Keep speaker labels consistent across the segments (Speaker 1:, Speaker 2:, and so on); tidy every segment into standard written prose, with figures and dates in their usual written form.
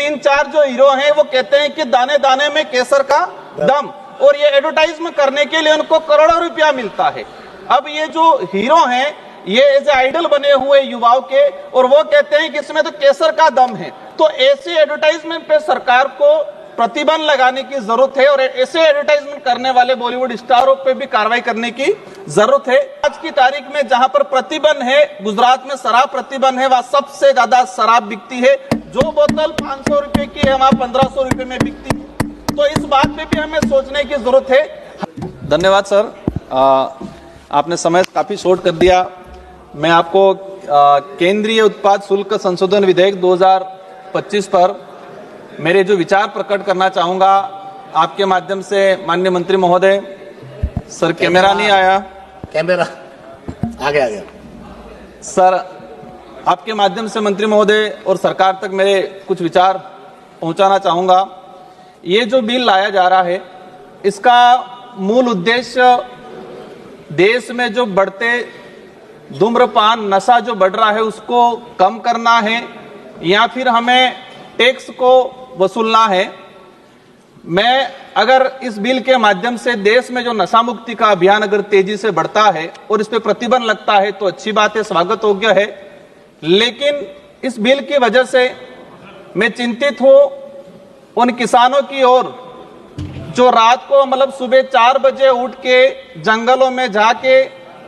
Speaker 1: तीन चार जो हीरो हैं वो कहते हैं कि दाने दाने में केसर का दम, और ये एडवर्टाइजमेंट करने के लिए उनको करोड़ों रुपया मिलता है। अब ये जो हीरो हैं ये एज आइडल बने हुए युवाओं के, और वो कहते हैं कि इसमें तो केसर का दम है। तो ऐसे एडवर्टाइजमेंट पे सरकार को प्रतिबंध लगाने की जरूरत है, और ऐसे एडवर्टाइजमेंट करने वाले बॉलीवुड स्टारों पे भी कार्रवाई करने की जरूरत है। आज की तारीख में जहां पर प्रतिबंध है, गुजरात में शराब प्रतिबंध है, वहां सबसे ज्यादा शराब बिकती है। जो बोतल 500 रुपए की है वहां 1500 रुपए में बिकती है। तो इस बात पे भी हमें सोचने की जरूरत है। धन्यवाद सर, आपने समय काफी शॉर्ट कर दिया। मैं आपको केंद्रीय उत्पाद शुल्क संशोधन विधेयक 2025 पर मेरे जो विचार प्रकट करना चाहूंगा आपके माध्यम से। माननीय मंत्री महोदय, सर कैमरा नहीं आया,
Speaker 2: कैमरा आ गया
Speaker 1: सर, आपके माध्यम से मंत्री महोदय और सरकार तक मेरे कुछ विचार पहुंचाना चाहूंगा। ये जो बिल लाया जा रहा है इसका मूल उद्देश्य देश में जो बढ़ते धूम्रपान नशा जो बढ़ रहा है उसको कम करना है, या फिर हमें टैक्स को वसूलना है। मैं अगर इस बिल के माध्यम से देश में जो नशा मुक्ति का अभियान अगर तेजी से बढ़ता है और इस पे प्रतिबंध लगता है तो अच्छी बात है, स्वागत योग्य है। लेकिन इस बिल की वजह से मैं चिंतित हूं उन किसानों की ओर जो रात को मतलब सुबह 4 बजे उठ के जंगलों में जाके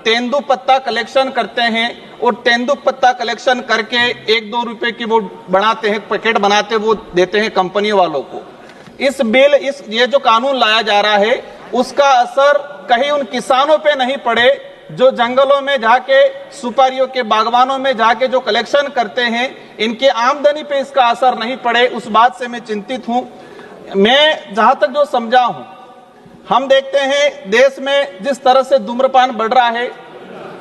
Speaker 1: तेंदू पत्ता कलेक्शन करते हैं, और तेंदू पत्ता कलेक्शन करके 1-2 रुपए की वो बनाते हैं, पैकेट बनाते वो देते हैं कंपनी वालों को। ये जो कानून लाया जा रहा है उसका असर कहीं उन किसानों पे नहीं पड़े जो जंगलों में जाके सुपारियों के बागवानों में जाके जो कलेक्शन करते हैं, इनके आमदनी पे इसका असर नहीं पड़े, उस बात से मैं चिंतित हूं। मैं जहां तक जो समझा हूं, हम देखते हैं देश में जिस तरह से धूम्रपान बढ़ रहा है,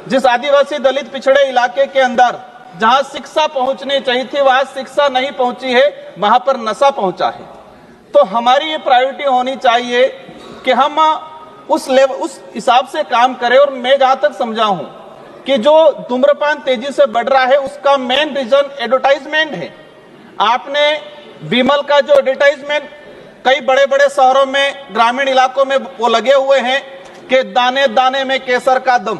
Speaker 1: जिस आदिवासी दलित पिछड़े इलाके के अंदर जहां शिक्षा पहुंचनी चाहिए थी वहां शिक्षा नहीं पहुंची है, वहां पर नशा पहुंचा है। तो हमारी ये प्रायोरिटी होनी चाहिए कि हम उस हिसाब से काम करें। और मैं जहां तक समझा हूं कि जो धूम्रपान तेजी से बढ़ रहा है उसका मेन रीजन एडवर्टाइजमेंट है। आपने विमल का जो एडवर्टाइजमेंट कई बड़े बड़े शहरों में, ग्रामीण इलाकों में वो लगे हुए हैं कि दाने दाने में केसर का दम,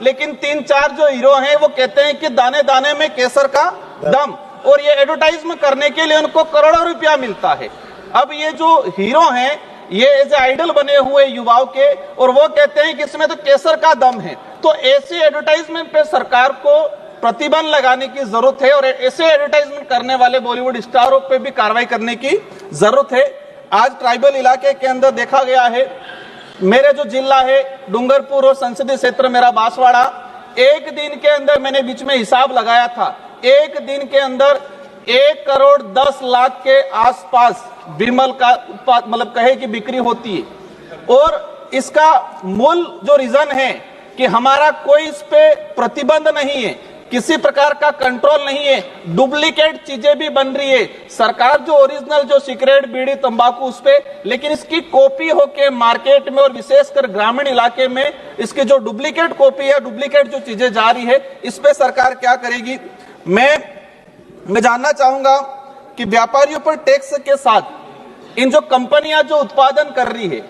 Speaker 1: लेकिन 3-4 जो हीरो हैं वो कहते हैं कि दाने दाने में केसर का दम, और ये एडवर्टाइजमेंट करने के लिए उनको करोड़ों रुपया मिलता है। अब ये जो हीरो हैं ये एज आइडल बने हुए युवाओं के, और वो कहते हैं कि इसमें तो केसर का दम है। तो ऐसे एडवर्टाइजमेंट पे सरकार को प्रतिबंध लगाने की जरूरत है, और ऐसे एडवर्टाइजमेंट करने वाले बॉलीवुड स्टारों पे भी कार्रवाई करने की जरूरत है। आज ट्राइबल इलाके के अंदर देखा गया है, मेरे जो जिला है डूंगरपुर और संसदीय क्षेत्र मेरा बांसवाड़ा, एक दिन के अंदर मैंने बीच में हिसाब लगाया था, एक दिन के अंदर 1 करोड़ 10 लाख के आसपास विमल का उत्पाद मतलब कहे की बिक्री होती है। और इसका मूल जो रीजन है कि हमारा कोई इस पे प्रतिबंध नहीं है, किसी प्रकार का कंट्रोल नहीं है, डुप्लीकेट चीजें भी बन रही है। सरकार जो ओरिजिनल जो सिगरेट बीड़ी तंबाकू उस पे, लेकिन इसकी कॉपी होके मार्केट में और विशेषकर ग्रामीण इलाके में इसकी जो डुप्लीकेट कॉपी है, डुप्लीकेट जो चीजें जा रही है, इस पे सरकार क्या करेगी। मैं जानना चाहूंगा कि व्यापारियों पर टैक्स के साथ इन जो कंपनियां जो उत्पादन कर रही है,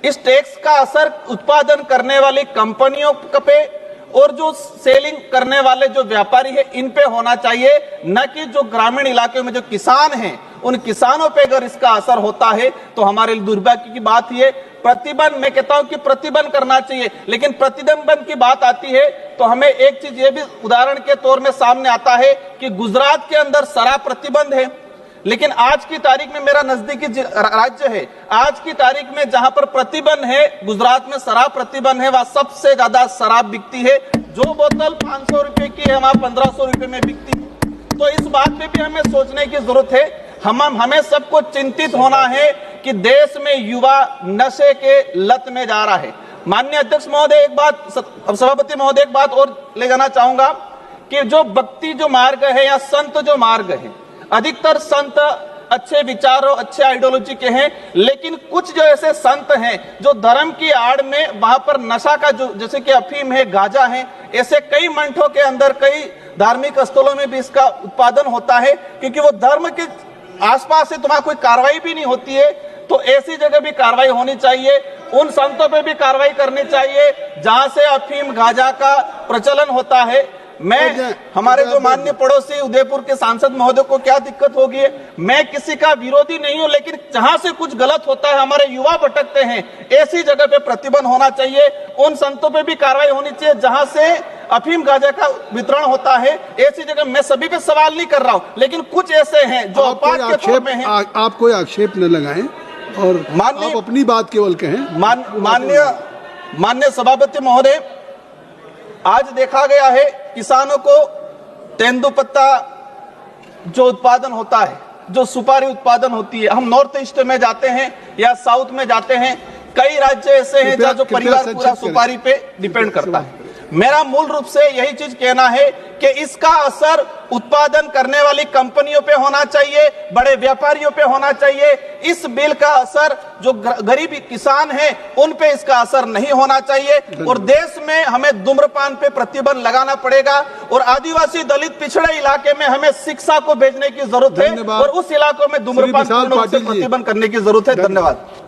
Speaker 1: इस टैक्स का असर उत्पादन करने वाली कंपनियों पे और जो सेलिंग करने वाले जो व्यापारी है इन पे होना चाहिए, न कि जो ग्रामीण इलाके में जो किसान हैं उन किसानों पे अगर इसका असर होता है तो हमारे लिए दुर्भाग्य की बात ये। प्रतिबंध, मैं कहता हूं कि प्रतिबंध करना चाहिए, लेकिन प्रतिबंध की बात आती है तो हमें एक चीज ये भी उदाहरण के तौर में सामने आता है कि गुजरात के अंदर शराब प्रतिबंध है, लेकिन आज की तारीख में मेरा नजदीकी राज्य है, आज की तारीख में जहां पर प्रतिबंध है, गुजरात में शराब प्रतिबंध है, वहां सबसे ज्यादा शराब बिकती है। जो बोतल 500 रुपए की है वहां 1500 रुपए में बिकती है। तो इस बात पे भी हमें सोचने की जरूरत है। हमें सबको चिंतित होना है कि देश में युवा नशे के लत में जा रहा है। माननीय अध्यक्ष महोदय, एक बात, सभापति महोदय, एक बात और ले जाना चाहूंगा कि जो भक्ति जो मार्ग है या संत जो मार्ग है, अधिकतर संत अच्छे विचारों अच्छे आइडियोलॉजी के हैं, लेकिन कुछ जो ऐसे संत हैं जो धर्म की आड़ में वहां पर नशा का जो जैसे कि अफीम है, गांजा है, ऐसे कई मंठों के अंदर कई धार्मिक स्थलों में भी इसका उत्पादन होता है, क्योंकि वो धर्म के आसपास से तुम्हारी कोई कार्रवाई भी नहीं होती है, तो ऐसी जगह भी कार्रवाई होनी चाहिए। उन संतों पे भी कार्रवाई करनी चाहिए जहां से अफीम गांजा का प्रचलन होता है। मैं हमारे जो माननीय पड़ोसी उदयपुर के सांसद महोदय को क्या दिक्कत होगी, मैं किसी का विरोधी नहीं हूं, लेकिन जहां से कुछ गलत होता है, हमारे युवा भटकते हैं, ऐसी जगह पे प्रतिबंध होना चाहिए। उन संतों पे भी कार्रवाई होनी चाहिए जहां से अफीम गांजा का वितरण होता है। ऐसी जगह मैं सभी पे सवाल नहीं कर रहा हूं, लेकिन कुछ ऐसे हैं जो अपवाद के तौर पे हैं।
Speaker 3: आप कोई आक्षेप न लगाएं और आप अपनी बात केवल कहें।
Speaker 1: माननीय सभापति महोदय, आज देखा गया है किसानों को तेंदुपत्ता जो उत्पादन होता है, जो सुपारी उत्पादन होती है, हम नॉर्थ ईस्ट में जाते हैं या साउथ में जाते हैं, कई राज्य ऐसे हैं जहाँ जो परिवार पूरा सुपारी पे डिपेंड करता है। मेरा मूल रूप से यही चीज कहना है कि इसका असर उत्पादन करने वाली कंपनियों पे होना चाहिए, बड़े व्यापारियों पे होना चाहिए। इस बिल का असर जो गरीब किसान हैं उन पे इसका असर नहीं होना चाहिए। और देश में हमें धूम्रपान पे प्रतिबंध लगाना पड़ेगा और आदिवासी दलित पिछड़े इलाके में हमें शिक्षा को भेजने की जरूरत है और उस इलाकों में धूम्रपान पूर्ण रूप से प्रतिबंध करने की जरूरत है। धन्यवाद।